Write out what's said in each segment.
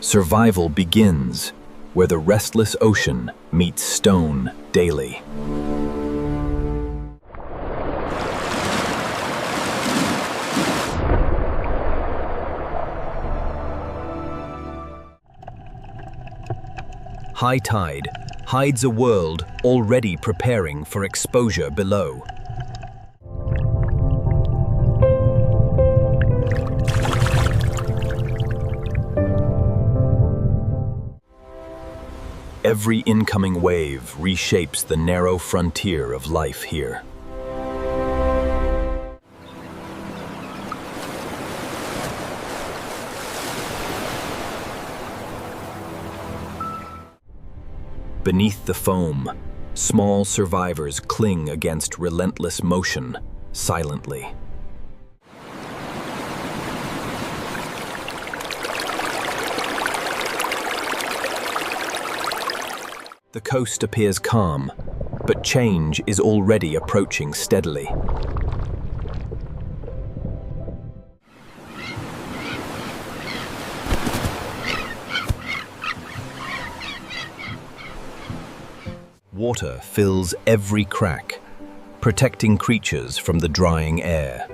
Survival begins where the restless ocean meets stone daily. High tide hides a world already preparing for exposure below. Every incoming wave reshapes the narrow frontier of life here. Beneath the foam, small survivors cling against relentless motion, silently. The coast appears calm, but change is already approaching steadily. Water fills every crack, protecting creatures from the drying air.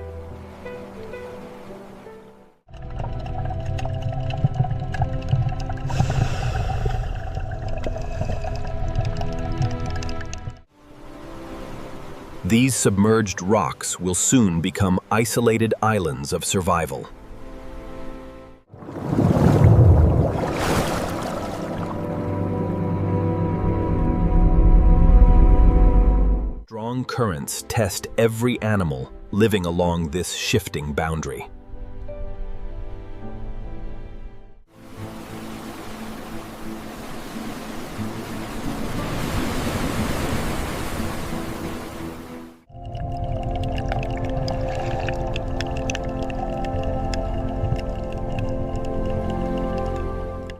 These submerged rocks will soon become isolated islands of survival. Strong currents test every animal living along this shifting boundary.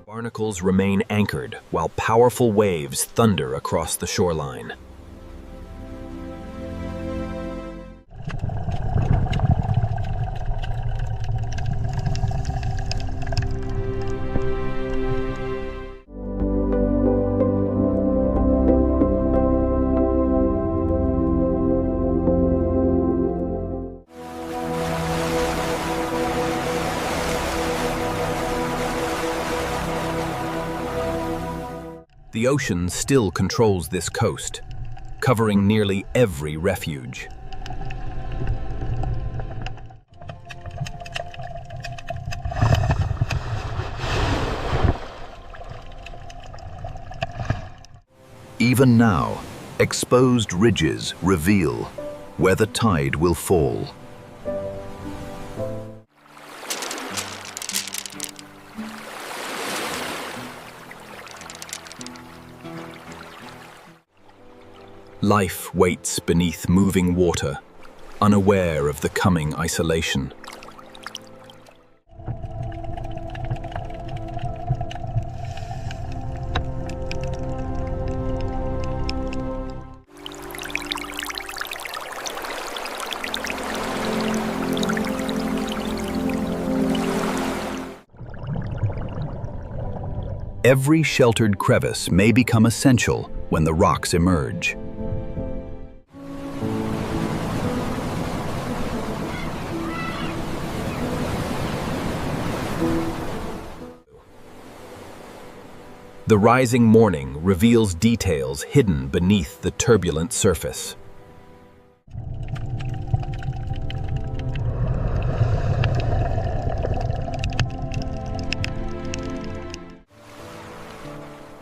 Barnacles remain anchored while powerful waves thunder across the shoreline. The ocean still controls this coast, covering nearly every refuge. Even now, exposed ridges reveal where the tide will fall. Life waits beneath moving water, unaware of the coming isolation. Every sheltered crevice may become essential when the rocks emerge. The rising morning reveals details hidden beneath the turbulent surface.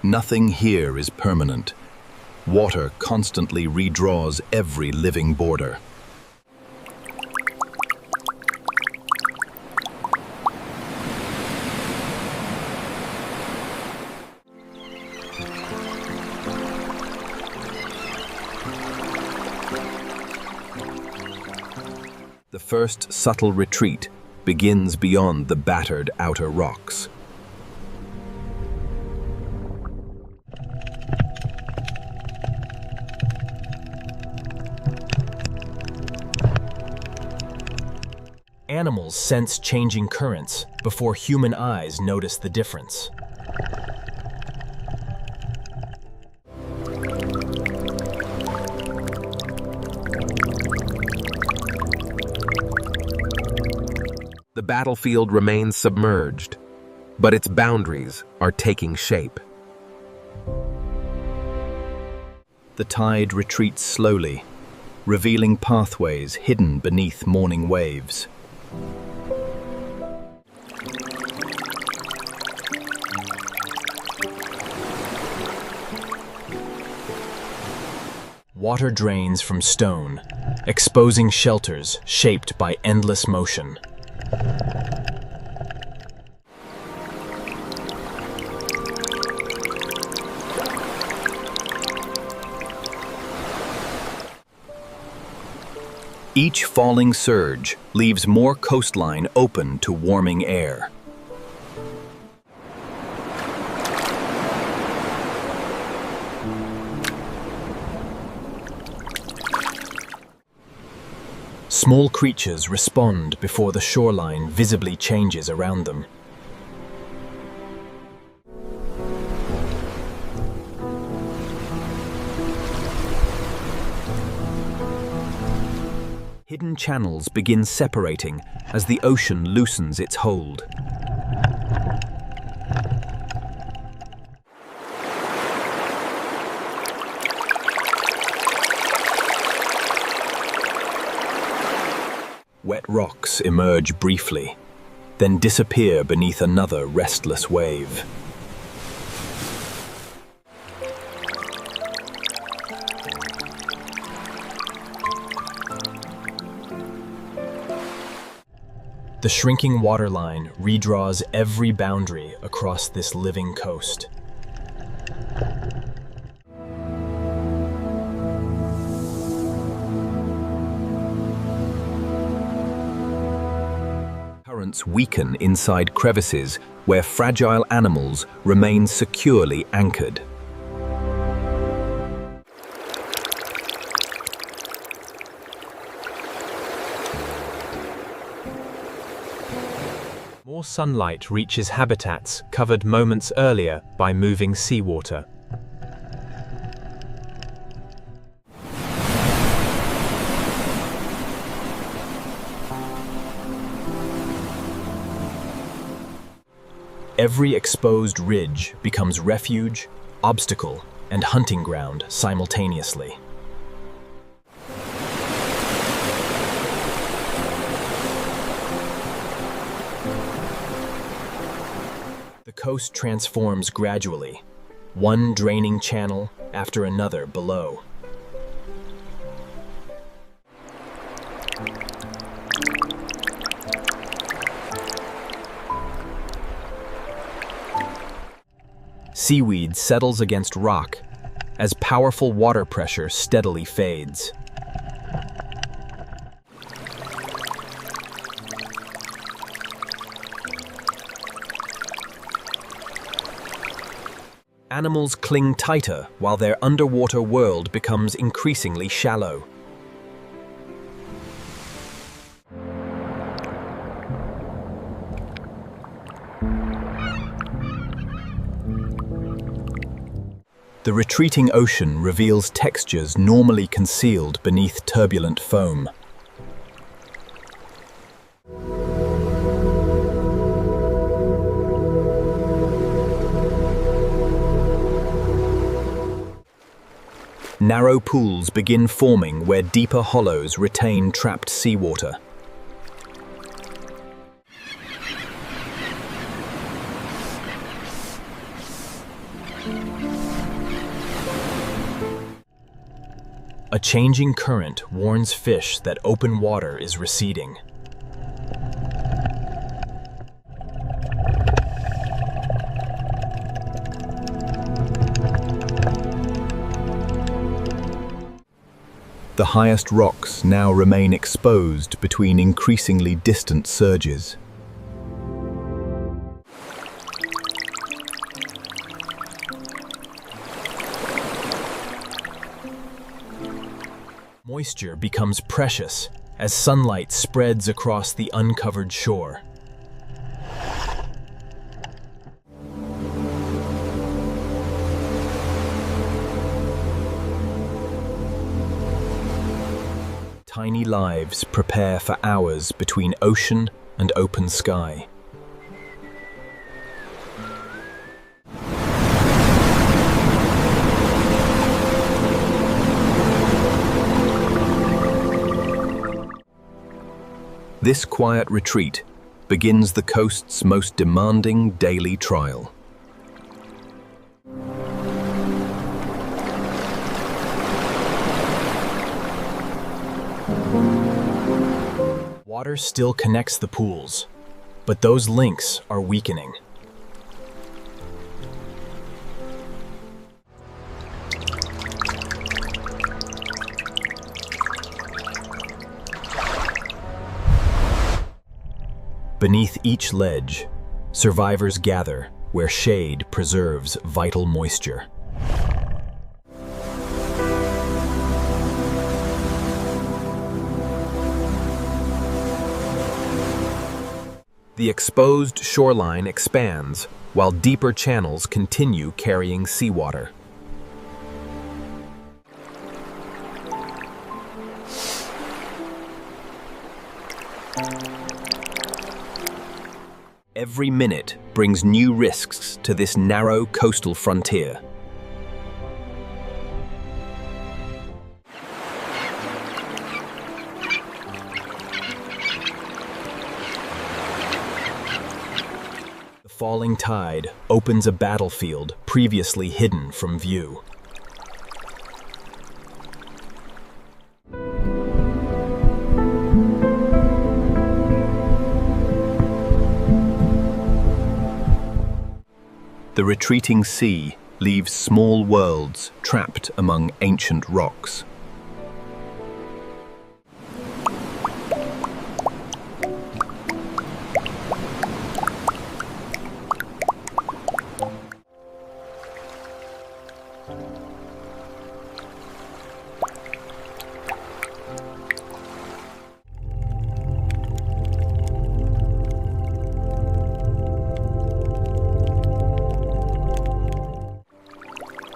Nothing here is permanent. Water constantly redraws every living border. The first subtle retreat begins beyond the battered outer rocks. Animals sense changing currents before human eyes notice the difference. The battlefield remains submerged, but its boundaries are taking shape. The tide retreats slowly, revealing pathways hidden beneath morning waves. Water drains from stone, exposing shelters shaped by endless motion. Each falling surge leaves more coastline open to warming air. Small creatures respond before the shoreline visibly changes around them. Hidden channels begin separating as the ocean loosens its hold. Wet rocks emerge briefly, then disappear beneath another restless wave. The shrinking waterline redraws every boundary across this living coast. Currents weaken inside crevices where fragile animals remain securely anchored. More sunlight reaches habitats covered moments earlier by moving seawater. Every exposed ridge becomes refuge, obstacle, and hunting ground simultaneously. The coast transforms gradually, one draining channel after another below. Seaweed settles against rock as powerful water pressure steadily fades. Animals cling tighter while their underwater world becomes increasingly shallow. The retreating ocean reveals textures normally concealed beneath turbulent foam. Narrow pools begin forming where deeper hollows retain trapped seawater. A changing current warns fish that open water is receding. The highest rocks now remain exposed between increasingly distant surges. Moisture becomes precious as sunlight spreads across the uncovered shore. Tiny lives prepare for hours between ocean and open sky. This quiet retreat begins the coast's most demanding daily trial. Water still connects the pools, but those links are weakening. Beneath each ledge, survivors gather where shade preserves vital moisture. The exposed shoreline expands, while deeper channels continue carrying seawater. Every minute brings new risks to this narrow coastal frontier. The falling tide opens a battlefield previously hidden from view. The retreating sea leaves small worlds trapped among ancient rocks.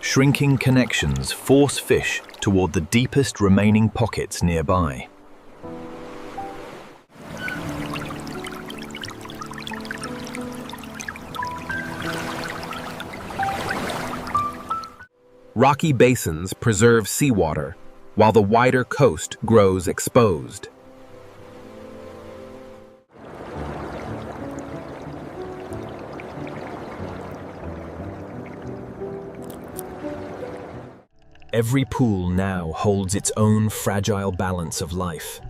Shrinking connections force fish toward the deepest remaining pockets nearby. Rocky basins preserve seawater, while the wider coast grows exposed. Every pool now holds its own fragile balance of life.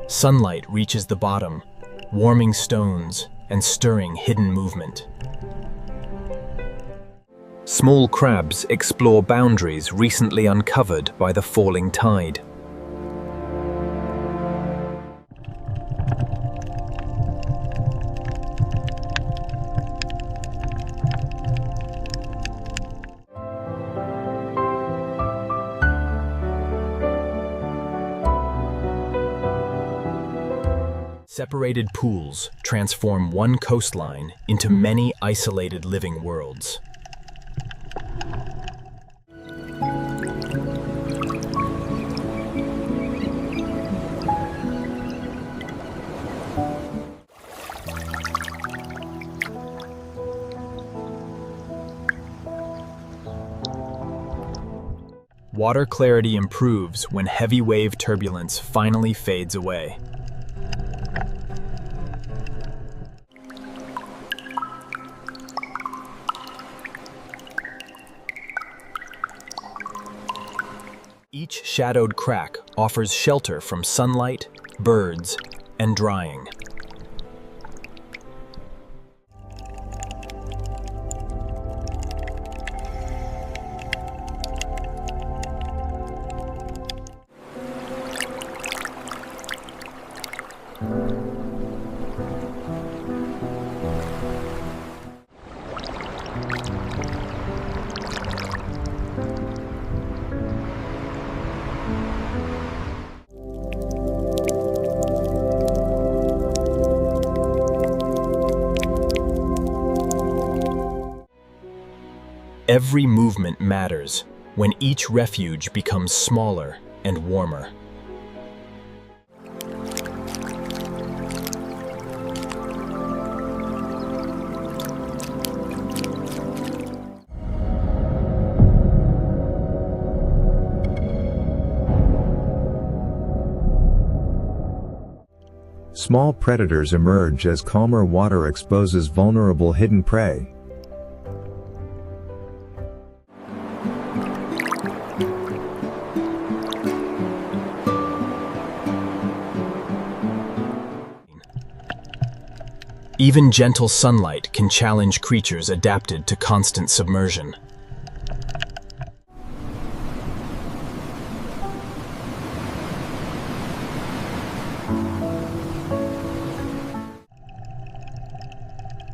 Sunlight reaches the bottom, warming stones and stirring hidden movement. Small crabs explore boundaries recently uncovered by the falling tide. Separated pools transform one coastline into many isolated living worlds. Water clarity improves when heavy wave turbulence finally fades away. Each shadowed crack offers shelter from sunlight, birds, and drying. Every movement matters when each refuge becomes smaller and warmer. Small predators emerge as calmer water exposes vulnerable hidden prey. Even gentle sunlight can challenge creatures adapted to constant submersion.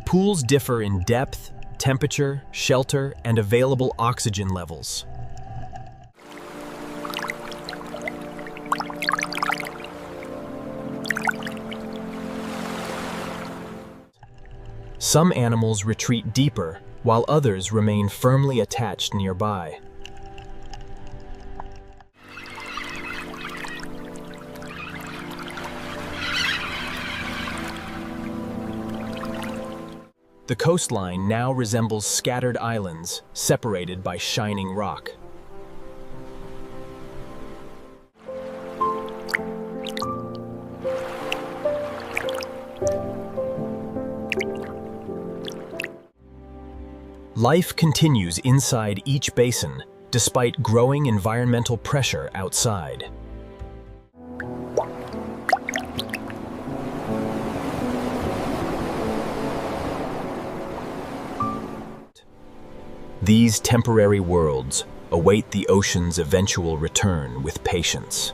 Pools differ in depth, temperature, shelter, and available oxygen levels. Some animals retreat deeper, while others remain firmly attached nearby. The coastline now resembles scattered islands, separated by shining rock. Life continues inside each basin, despite growing environmental pressure outside. These temporary worlds await the ocean's eventual return with patience.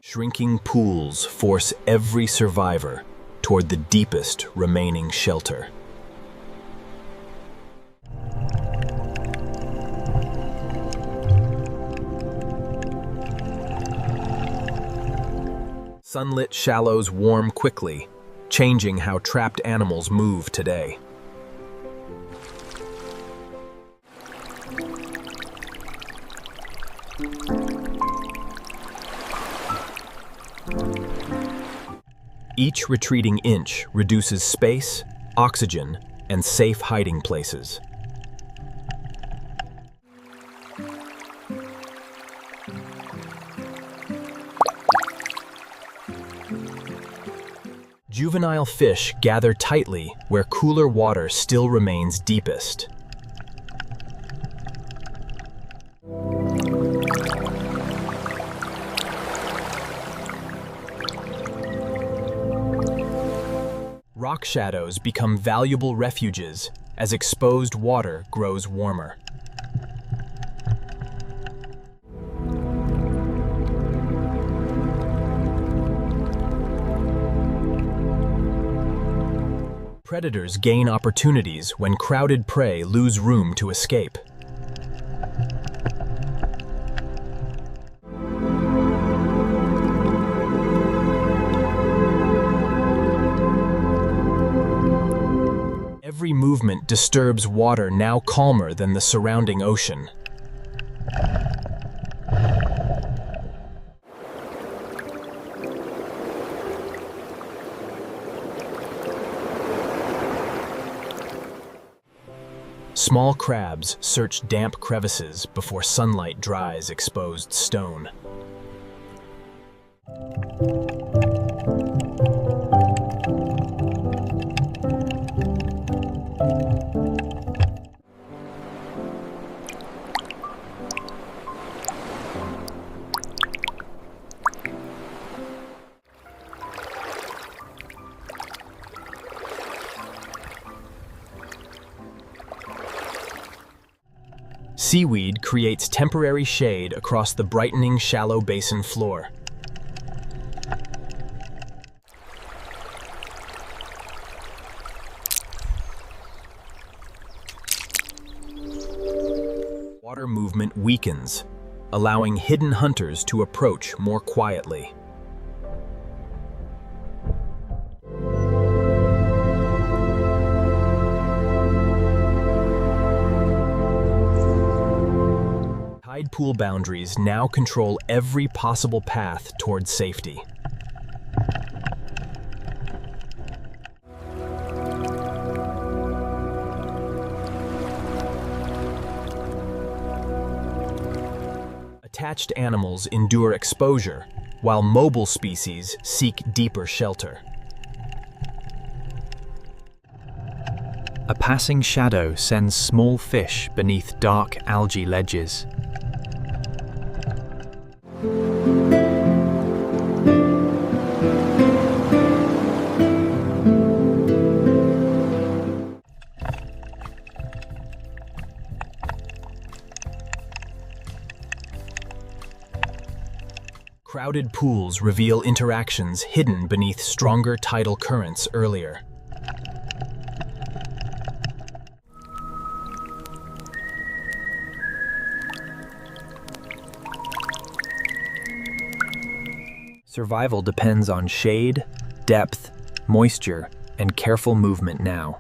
Shrinking pools force every survivor toward the deepest remaining shelter. Sunlit shallows warm quickly, changing how trapped animals move today. Each retreating inch reduces space, oxygen, and safe hiding places. Juvenile fish gather tightly where cooler water still remains deepest. Rock shadows become valuable refuges as exposed water grows warmer. Predators gain opportunities when crowded prey lose room to escape. Every movement disturbs water now calmer than the surrounding ocean. Small crabs search damp crevices before sunlight dries exposed stone. Seaweed creates temporary shade across the brightening shallow basin floor. Water movement weakens, allowing hidden hunters to approach more quietly. pool boundaries now control every possible path towards safety. Attached animals endure exposure, while mobile species seek deeper shelter. A passing shadow sends small fish beneath dark algae ledges. Crowded pools reveal interactions hidden beneath stronger tidal currents earlier. Survival depends on shade, depth, moisture, and careful movement now.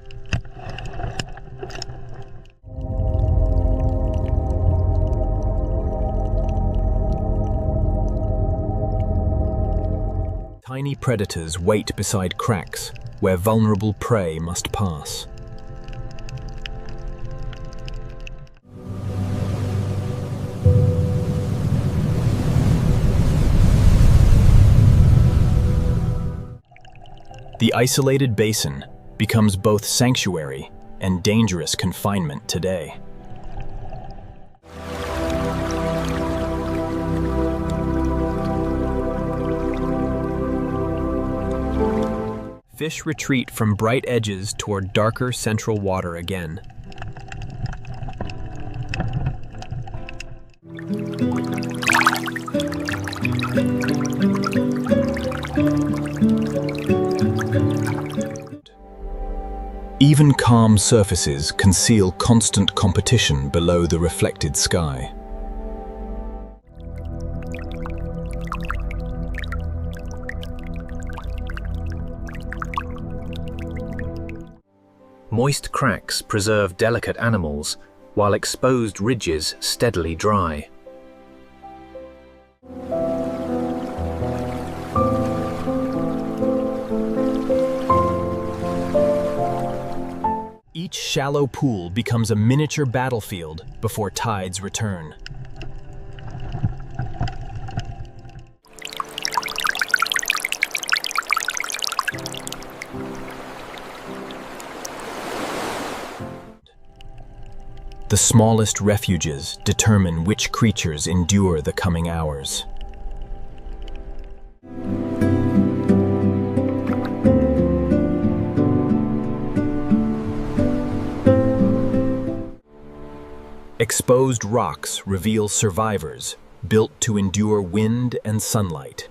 Tiny predators wait beside cracks where vulnerable prey must pass. The isolated basin becomes both sanctuary and dangerous confinement today. Fish retreat from bright edges toward darker central water again. Even calm surfaces conceal constant competition below the reflected sky. Moist cracks preserve delicate animals, while exposed ridges steadily dry. Each shallow pool becomes a miniature battlefield before tides return. The smallest refuges determine which creatures endure the coming hours. Exposed rocks reveal survivors built to endure wind and sunlight.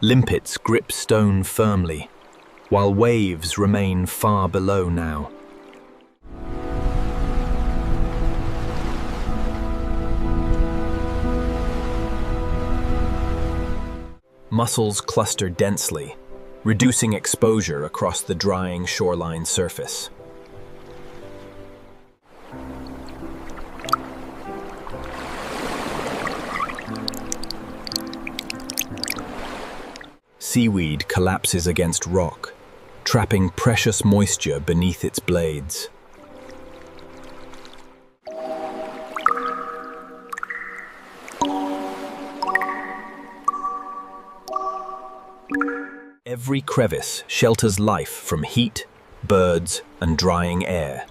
Limpets grip stone firmly, while waves remain far below now. Mussels cluster densely, reducing exposure across the drying shoreline surface. Seaweed collapses against rock, trapping precious moisture beneath its blades. Every crevice shelters life from heat, birds, and drying air.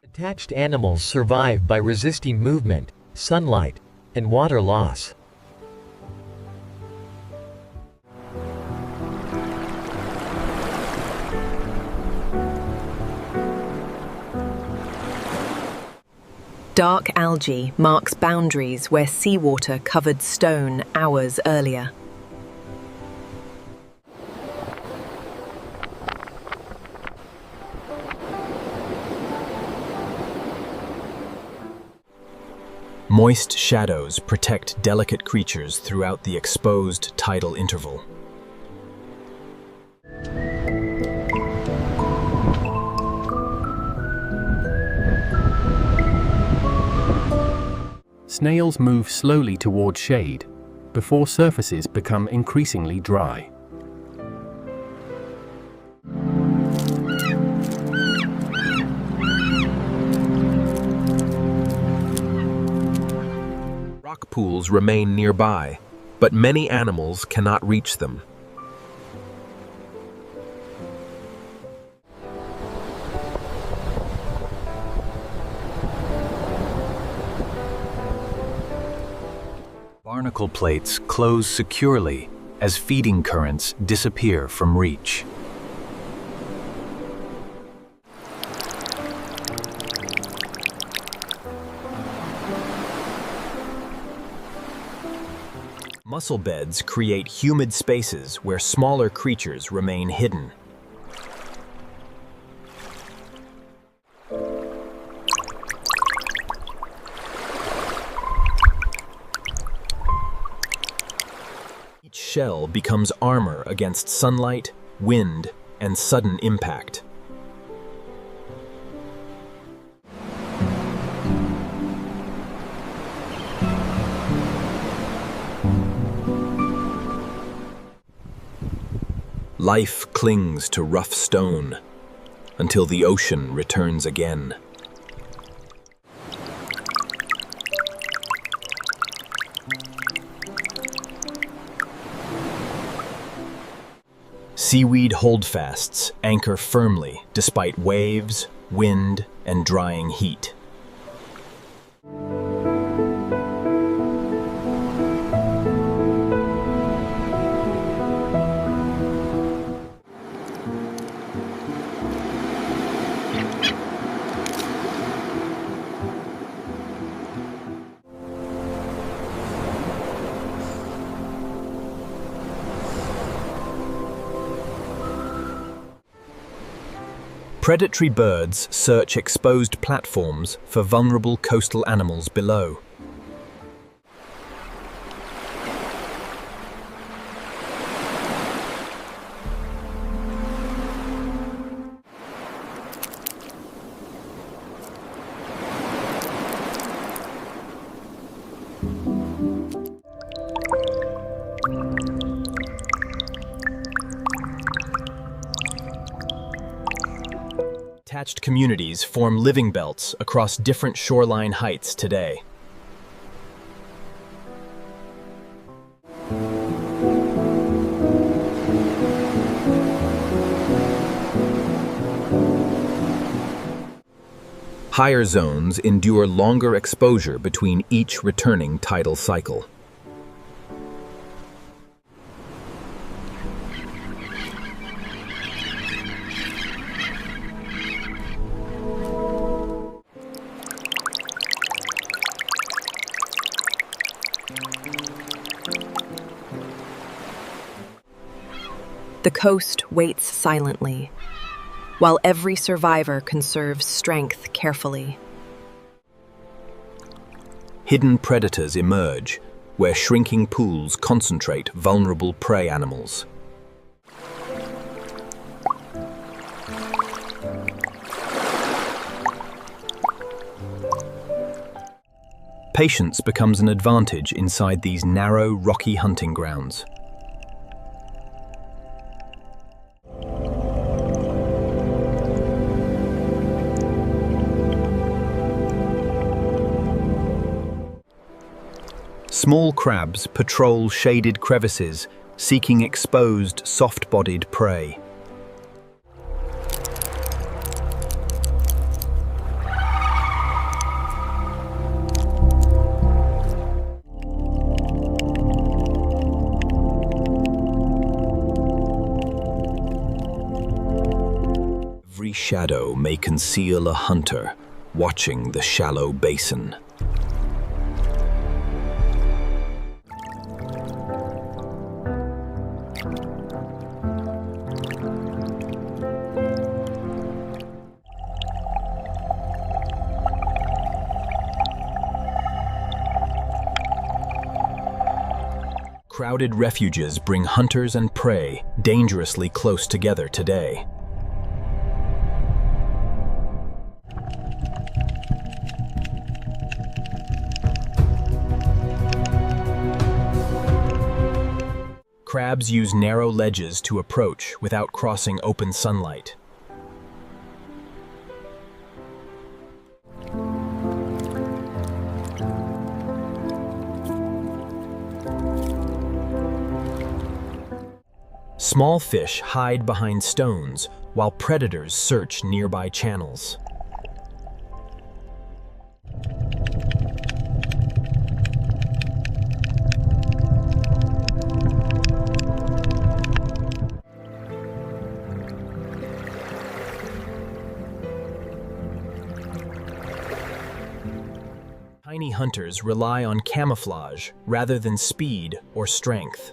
Attached animals survive by resisting movement, sunlight, and water loss. Dark algae marks boundaries where seawater covered stone hours earlier. Moist shadows protect delicate creatures throughout the exposed tidal interval. Snails move slowly toward shade before surfaces become increasingly dry. Rock pools remain nearby, but many animals cannot reach them. Barnacle plates close securely as feeding currents disappear from reach. Mussel beds create humid spaces where smaller creatures remain hidden. Each shell becomes armor against sunlight, wind, and sudden impact. Life clings to rough stone until the ocean returns again. Seaweed holdfasts anchor firmly despite waves, wind, and drying heat. Predatory birds search exposed platforms for vulnerable coastal animals below. Attached communities form living belts across different shoreline heights today. Higher zones endure longer exposure between each returning tidal cycle. The coast waits silently, while every survivor conserves strength carefully. Hidden predators emerge, where shrinking pools concentrate vulnerable prey animals. Patience becomes an advantage inside these narrow, rocky hunting grounds. Small crabs patrol shaded crevices, seeking exposed, soft-bodied prey. Every shadow may conceal a hunter watching the shallow basin. Crowded refuges bring hunters and prey dangerously close together today. Crabs use narrow ledges to approach without crossing open sunlight. Small fish hide behind stones while predators search nearby channels. Tiny hunters rely on camouflage rather than speed or strength.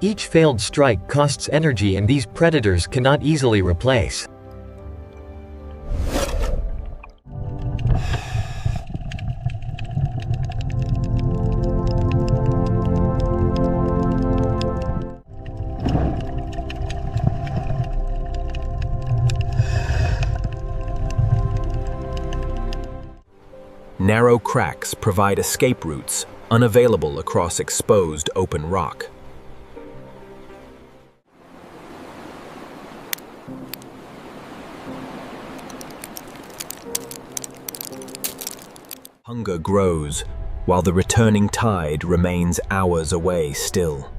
Each failed strike costs energy and these predators cannot easily replace. Narrow cracks provide escape routes unavailable across exposed open rock. Hunger grows, while the returning tide remains hours away still.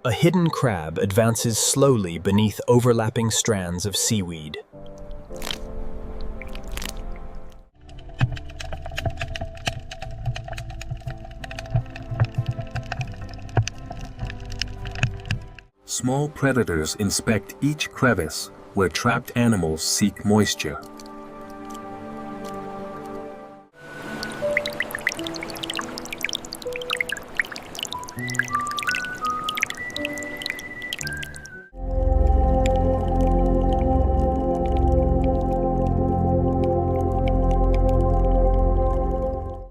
A hidden crab advances slowly beneath overlapping strands of seaweed. Small predators inspect each crevice where trapped animals seek moisture.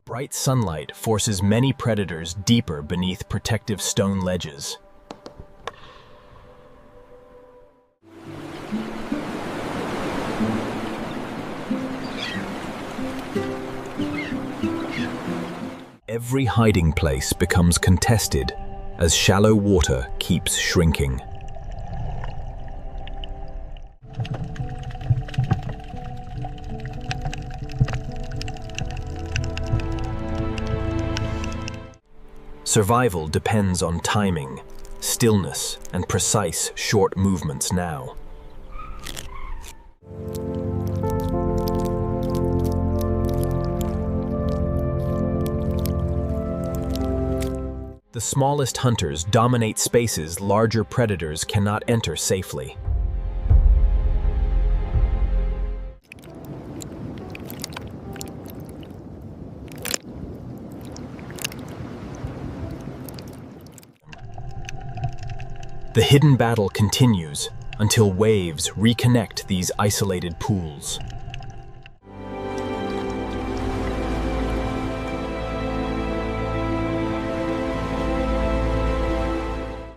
Bright sunlight forces many predators deeper beneath protective stone ledges. Every hiding place becomes contested as shallow water keeps shrinking. Survival depends on timing, stillness, and precise short movements now. The smallest hunters dominate spaces larger predators cannot enter safely. The hidden battle continues until waves reconnect these isolated pools.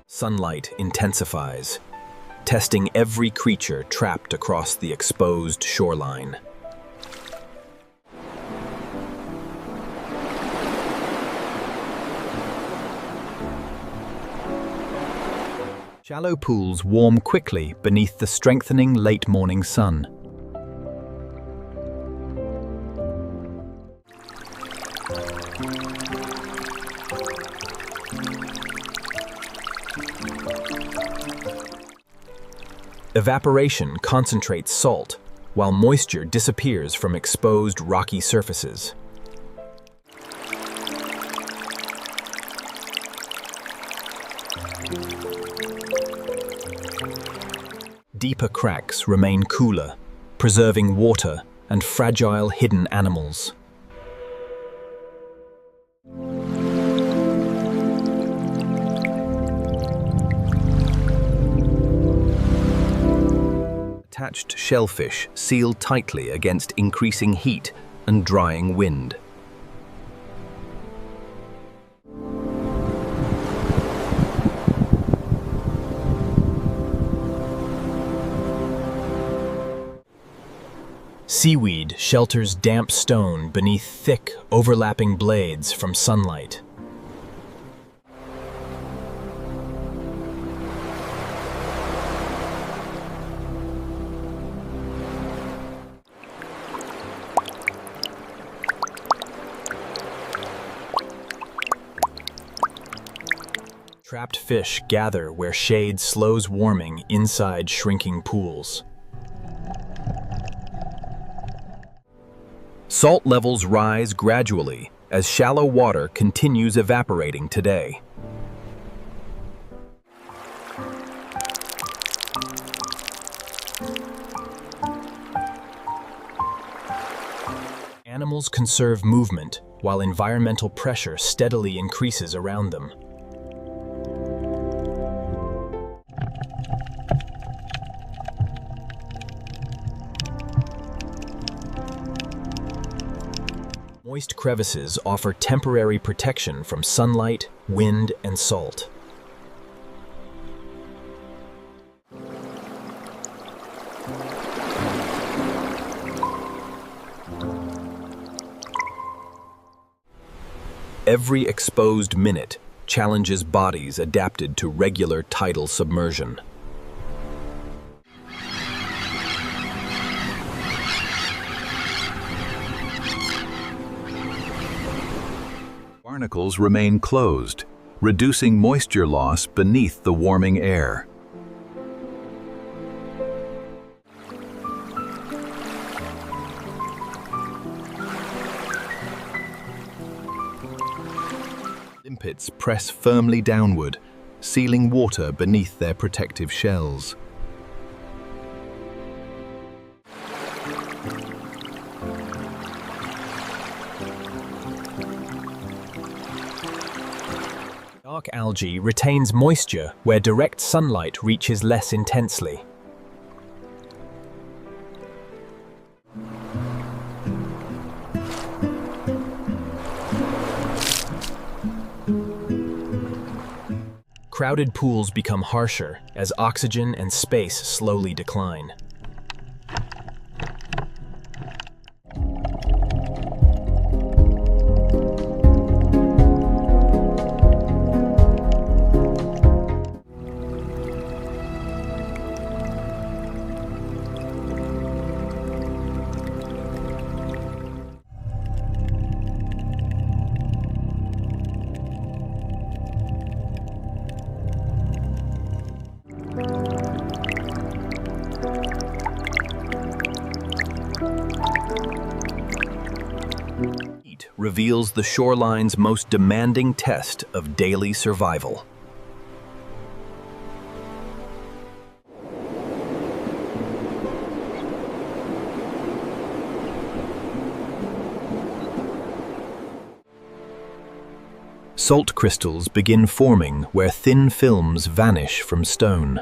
Sunlight intensifies, testing every creature trapped across the exposed shoreline. Shallow pools warm quickly beneath the strengthening late-morning sun. Evaporation concentrates salt, while moisture disappears from exposed rocky surfaces. Deeper cracks remain cooler, preserving water and fragile hidden animals. Attached shellfish seal tightly against increasing heat and drying wind. Seaweed shelters damp stone beneath thick, overlapping blades from sunlight. Trapped fish gather where shade slows warming inside shrinking pools. Salt levels rise gradually as shallow water continues evaporating today. Animals conserve movement while environmental pressure steadily increases around them. Moist crevices offer temporary protection from sunlight, wind, and salt. Every exposed minute challenges bodies adapted to regular tidal submersion. Barnacles remain closed, reducing moisture loss beneath the warming air. Limpets press firmly downward, sealing water beneath their protective shells. Dark algae retains moisture where direct sunlight reaches less intensely. Crowded pools become harsher as oxygen and space slowly decline. Heat reveals the shoreline's most demanding test of daily survival. Salt crystals begin forming where thin films vanish from stone.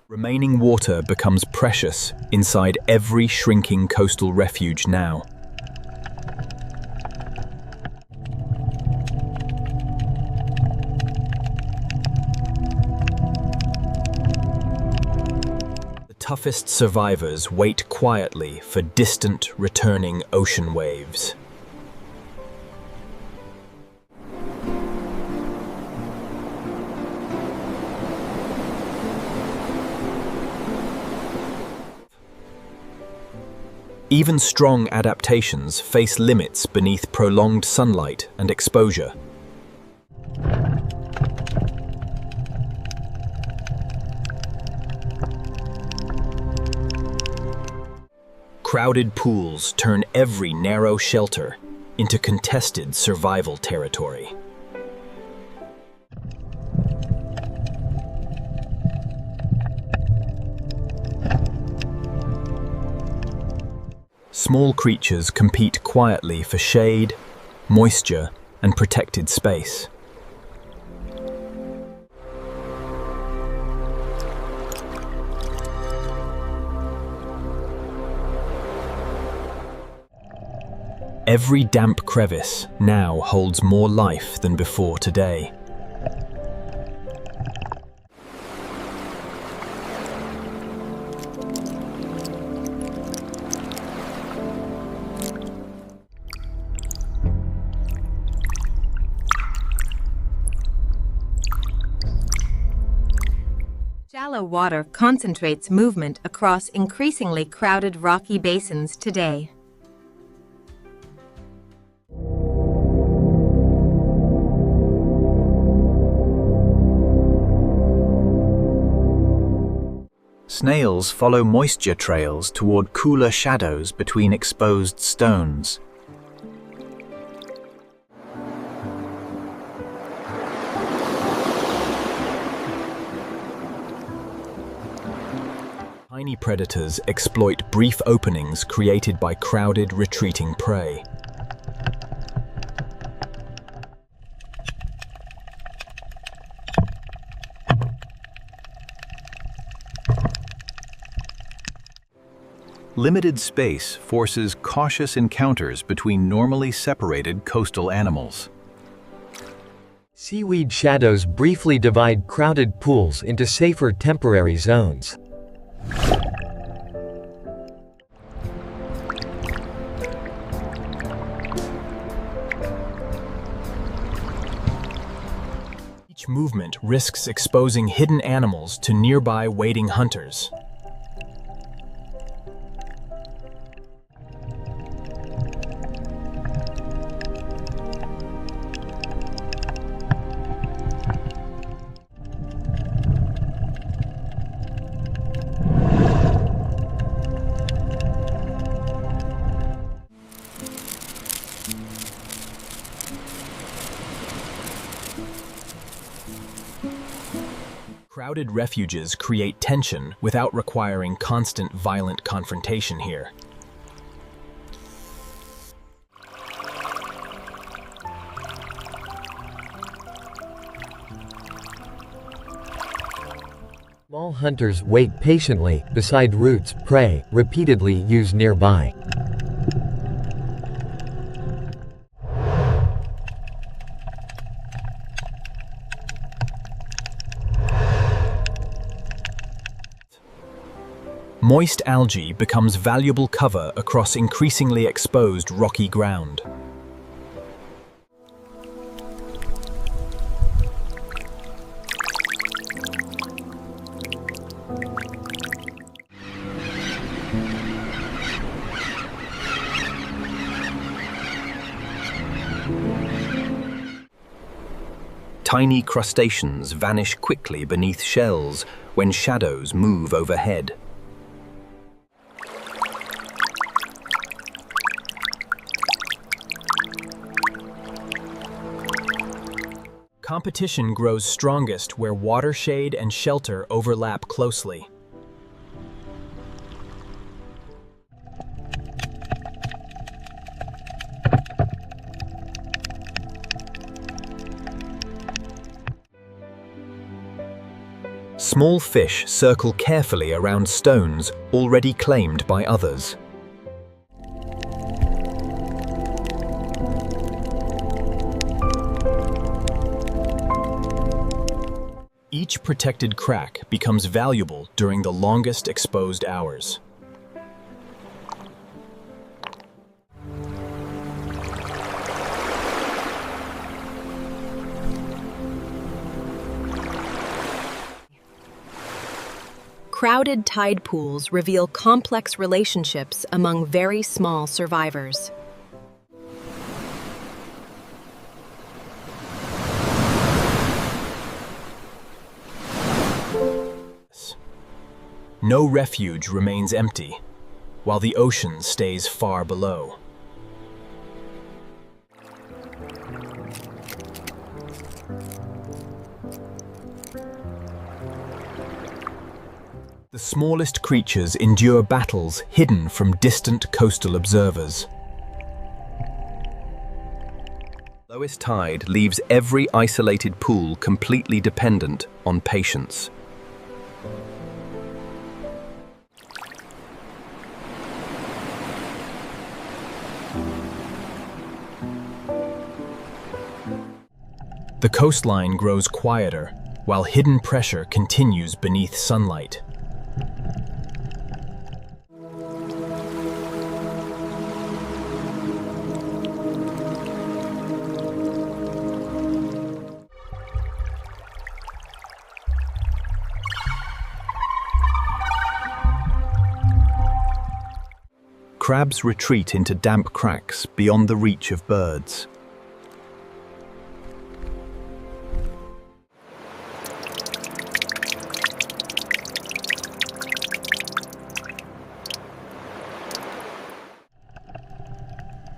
Remaining water becomes precious inside every shrinking coastal refuge now. The toughest survivors wait quietly for distant, returning ocean waves. Even strong adaptations face limits beneath prolonged sunlight and exposure. Crowded pools turn every narrow shelter into contested survival territory. Small creatures compete quietly for shade, moisture, and protected space. Every damp crevice now holds more life than before today. Shallow water concentrates movement across increasingly crowded rocky basins today. Snails follow moisture trails toward cooler shadows between exposed stones. Tiny predators exploit brief openings created by crowded, retreating prey. Limited space forces cautious encounters between normally separated coastal animals. Seaweed shadows briefly divide crowded pools into safer temporary zones. Each movement risks exposing hidden animals to nearby waiting hunters. Crowded refuges create tension without requiring constant violent confrontation here. Small hunters wait patiently beside roots prey repeatedly used nearby. Moist algae becomes valuable cover across increasingly exposed rocky ground. Tiny crustaceans vanish quickly beneath shells when shadows move overhead. Competition grows strongest where water shade and shelter overlap closely. Small fish circle carefully around stones already claimed by others. Each protected crack becomes valuable during the longest exposed hours. Crowded tide pools reveal complex relationships among very small survivors. No refuge remains empty, while the ocean stays far below. The smallest creatures endure battles hidden from distant coastal observers. Lowest tide leaves every isolated pool completely dependent on patience. The coastline grows quieter, while hidden pressure continues beneath sunlight. Crabs retreat into damp cracks beyond the reach of birds.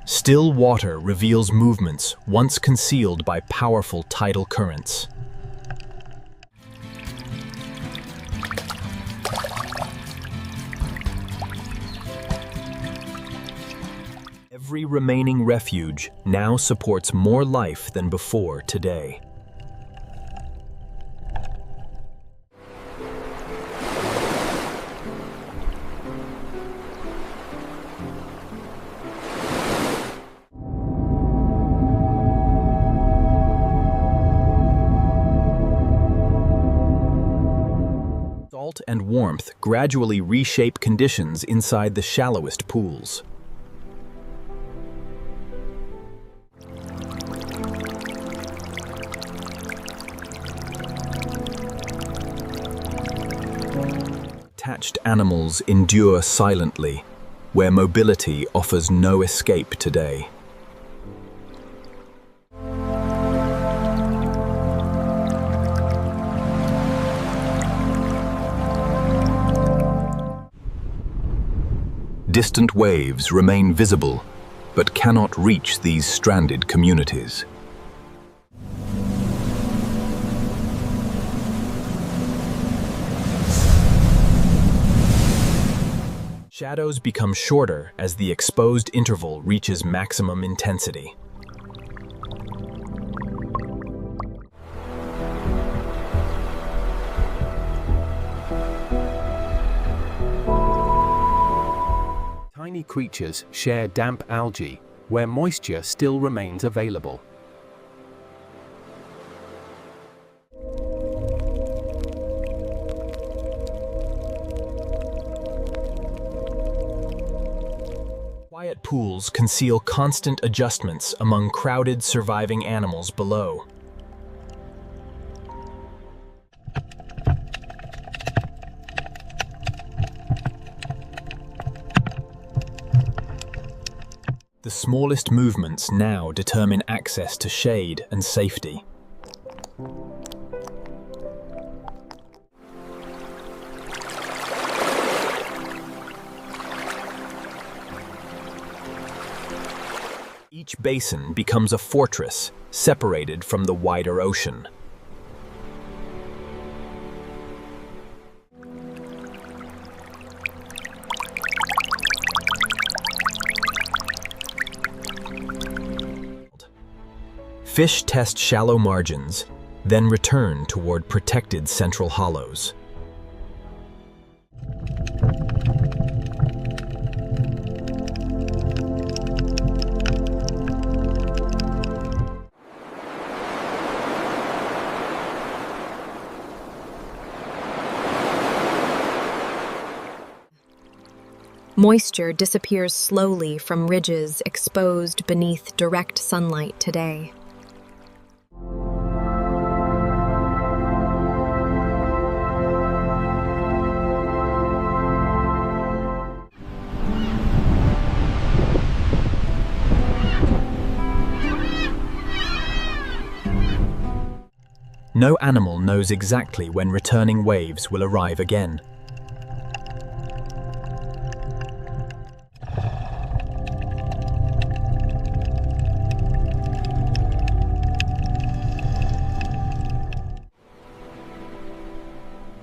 Still water reveals movements once concealed by powerful tidal currents. Every remaining refuge now supports more life than before today. Salt and warmth gradually reshape conditions inside the shallowest pools. Attached animals endure silently, where mobility offers no escape today. Distant waves remain visible, but cannot reach these stranded communities. Shadows become shorter as the exposed interval reaches maximum intensity. Tiny creatures share damp algae, where moisture still remains available. Quiet pools conceal constant adjustments among crowded surviving animals below. The smallest movements now determine access to shade and safety. Each basin becomes a fortress, separated from the wider ocean. Fish test shallow margins, then return toward protected central hollows. Moisture disappears slowly from ridges exposed beneath direct sunlight today. No animal knows exactly when returning waves will arrive again.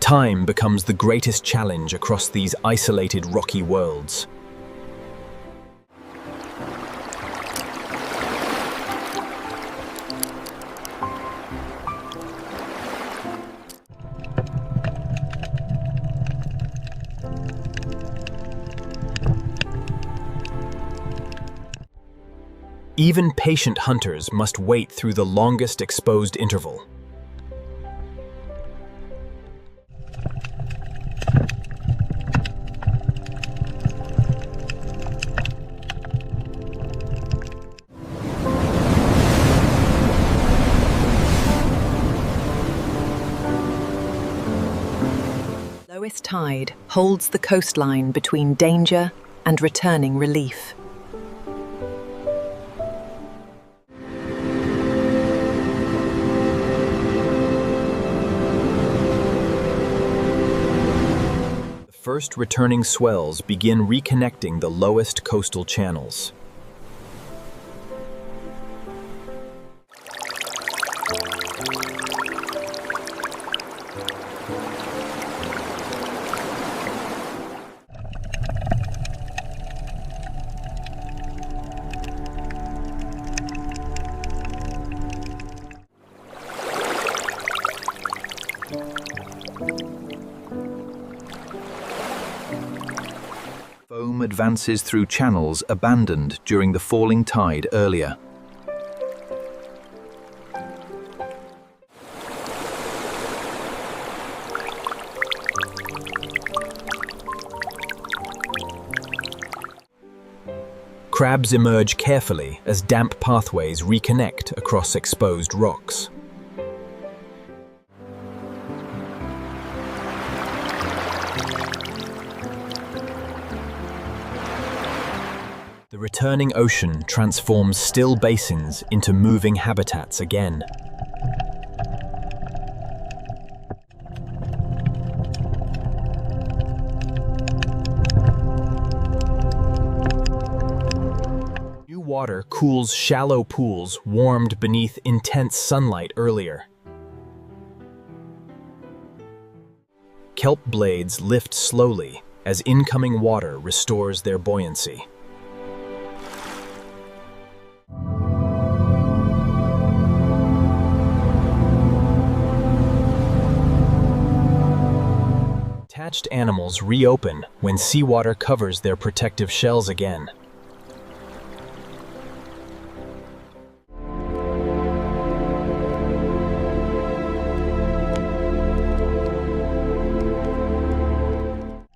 Time becomes the greatest challenge across these isolated rocky worlds. Even patient hunters must wait through the longest exposed interval. Lowest tide holds the coastline between danger and returning relief. First returning swells begin reconnecting the lowest coastal channels. Foam advances through channels abandoned during the falling tide earlier. Crabs emerge carefully as damp pathways reconnect across exposed rocks. The returning ocean transforms still basins into moving habitats again. New water cools shallow pools warmed beneath intense sunlight earlier. Kelp blades lift slowly as incoming water restores their buoyancy. Attached animals reopen when seawater covers their protective shells again.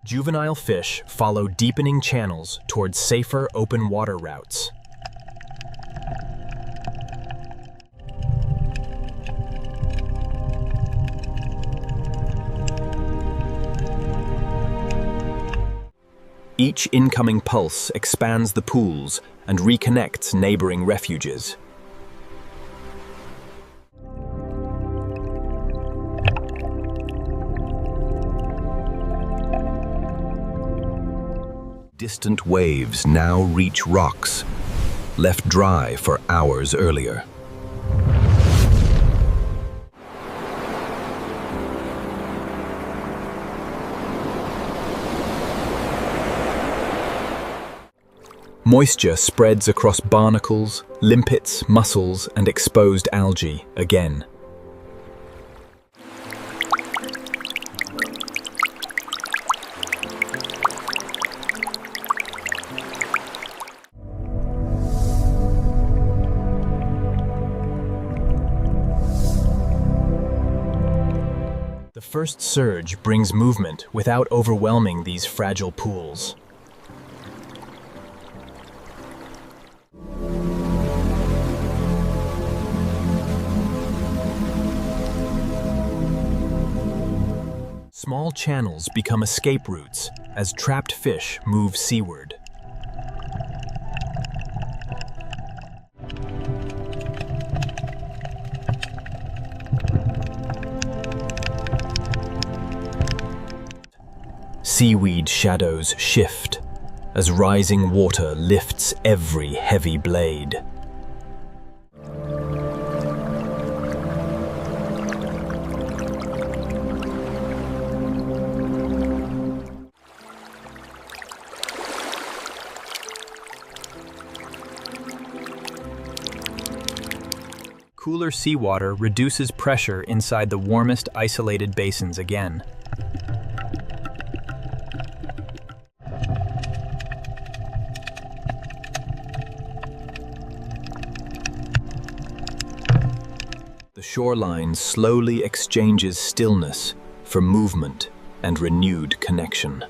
Juvenile fish follow deepening channels towards safer open water routes. Each incoming pulse expands the pools and reconnects neighboring refuges. Distant waves now reach rocks, left dry for hours earlier. Moisture spreads across barnacles, limpets, mussels, and exposed algae again. The first surge brings movement without overwhelming these fragile pools. Small channels become escape routes as trapped fish move seaward. Seaweed shadows shift as rising water lifts every heavy blade. Cooler seawater reduces pressure inside the warmest isolated basins again. The shoreline slowly exchanges stillness for movement and renewed connection.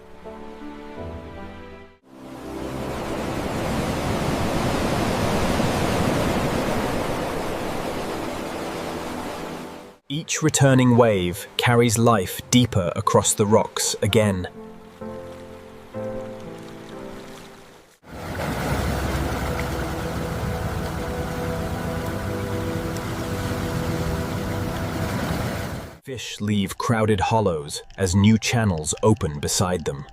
Each returning wave carries life deeper across the rocks again. Fish leave crowded hollows as new channels open beside them.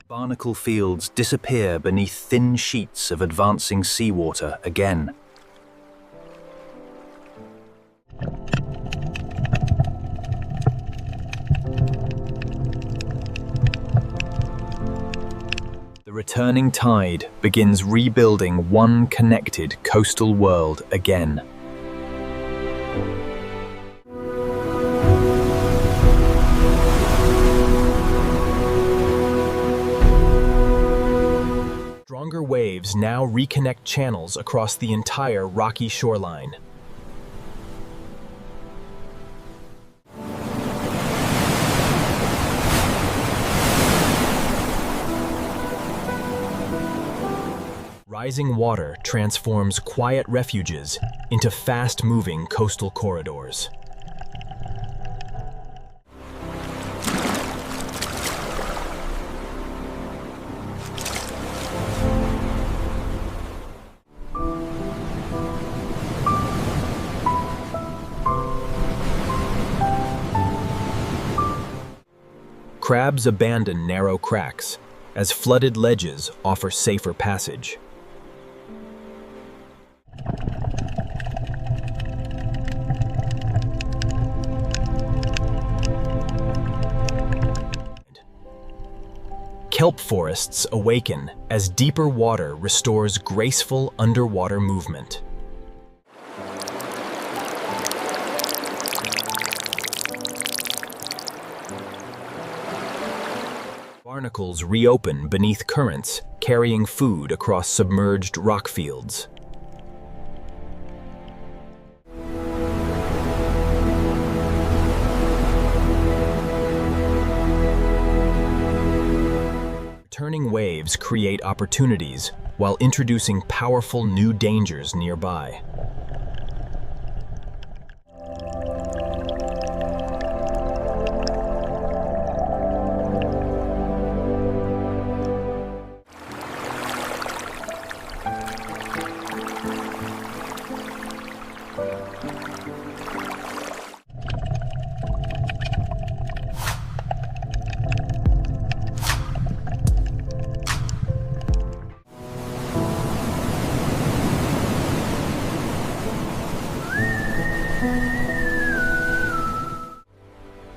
Barnacle fields disappear beneath thin sheets of advancing seawater again. The returning tide begins rebuilding one connected coastal world again. Stronger waves now reconnect channels across the entire rocky shoreline. Rising water transforms quiet refuges into fast-moving coastal corridors. Crabs abandon narrow cracks, as flooded ledges offer safer passage. Kelp forests awaken as deeper water restores graceful underwater movement. Barnacles reopen beneath currents, carrying food across submerged rock fields. Returning waves create opportunities while introducing powerful new dangers nearby.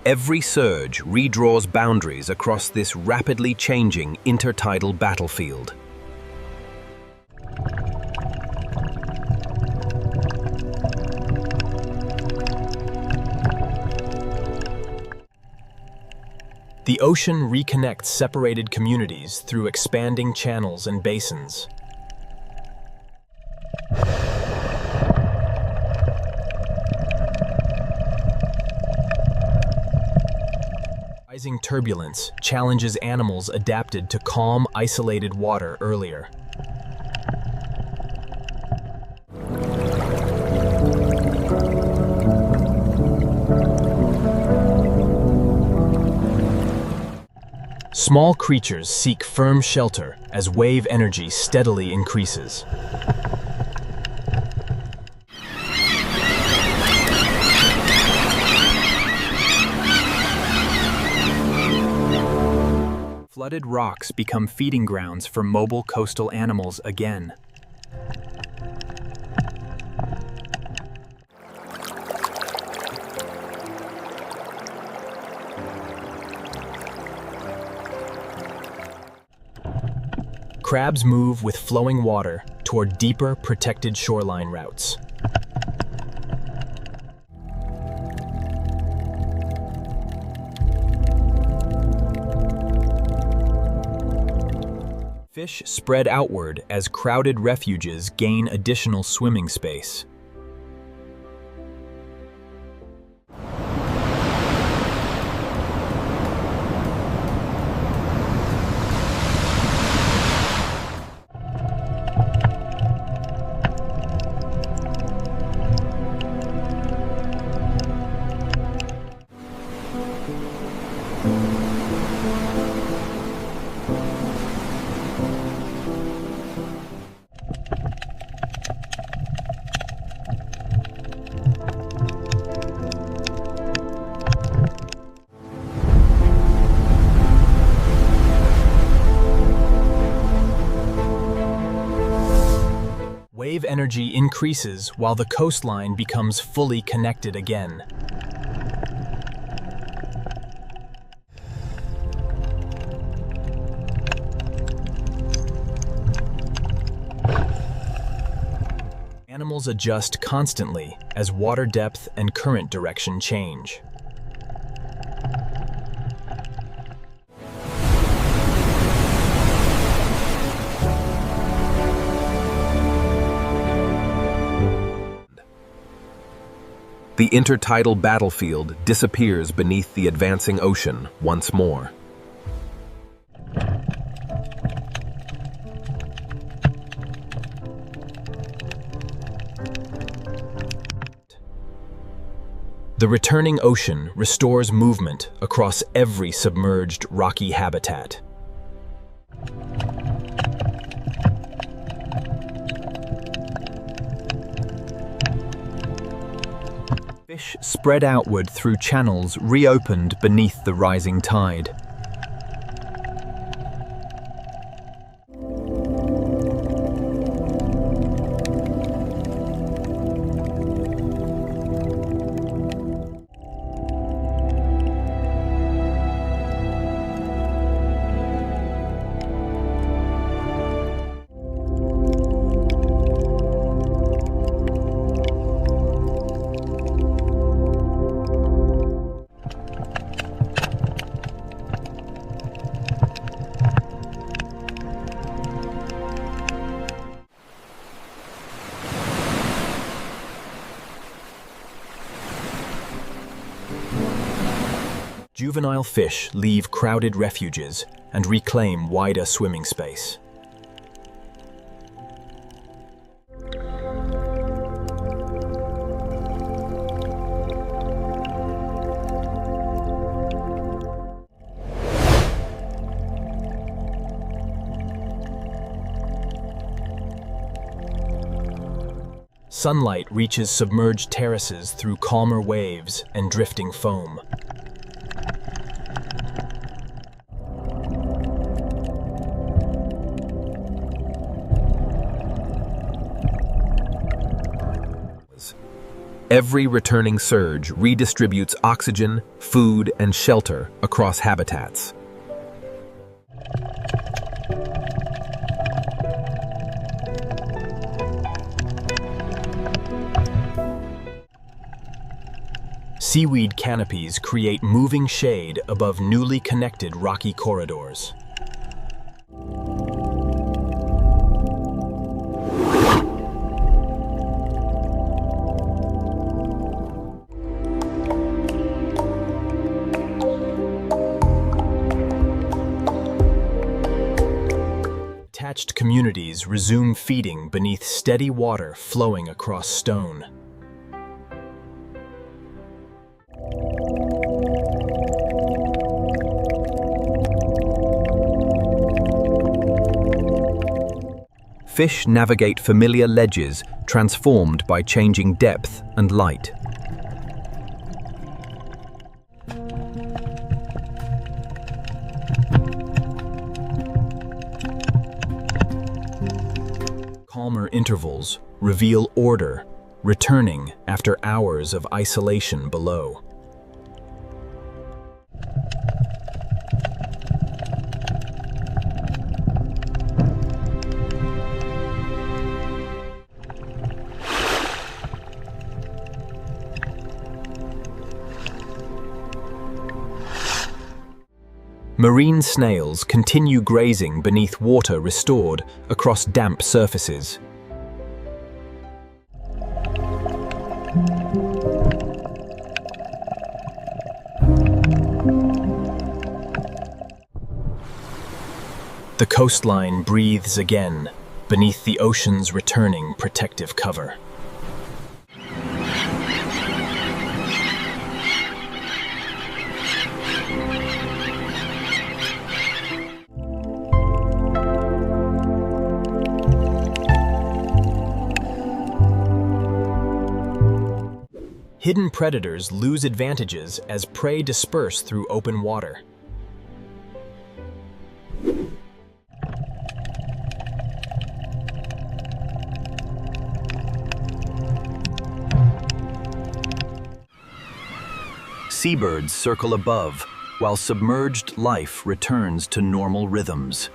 Every surge redraws boundaries across this rapidly changing intertidal battlefield. The ocean reconnects separated communities through expanding channels and basins. Rising turbulence challenges animals adapted to calm, isolated water earlier. Small creatures seek firm shelter as wave energy steadily increases. Flooded rocks become feeding grounds for mobile coastal animals again. Crabs move with flowing water toward deeper, protected shoreline routes. Fish spread outward as crowded refuges gain additional swimming space. Wave energy increases while the coastline becomes fully connected again. Animals adjust constantly as water depth and current direction change. The intertidal battlefield disappears beneath the advancing ocean once more. The returning ocean restores movement across every submerged rocky habitat. Fish spread outward through channels reopened beneath the rising tide. Juvenile fish leave crowded refuges and reclaim wider swimming space. Sunlight reaches submerged terraces through calmer waves and drifting foam. Every returning surge redistributes oxygen, food, and shelter across habitats. Seaweed canopies create moving shade above newly connected rocky corridors. Detached communities resume feeding beneath steady water flowing across stone. Fish navigate familiar ledges transformed by changing depth and light. Calmer intervals reveal order, returning after hours of isolation below. Marine snails continue grazing beneath water restored across damp surfaces. The coastline breathes again beneath the ocean's returning protective cover. Hidden predators lose advantages as prey disperse through open water. Seabirds circle above, while submerged life returns to normal rhythms.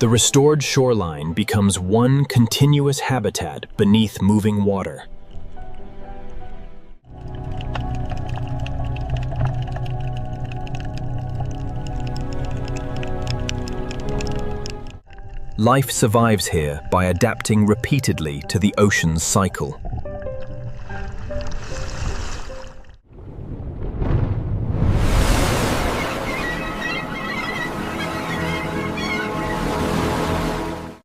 The restored shoreline becomes one continuous habitat beneath moving water. Life survives here by adapting repeatedly to the ocean's cycle.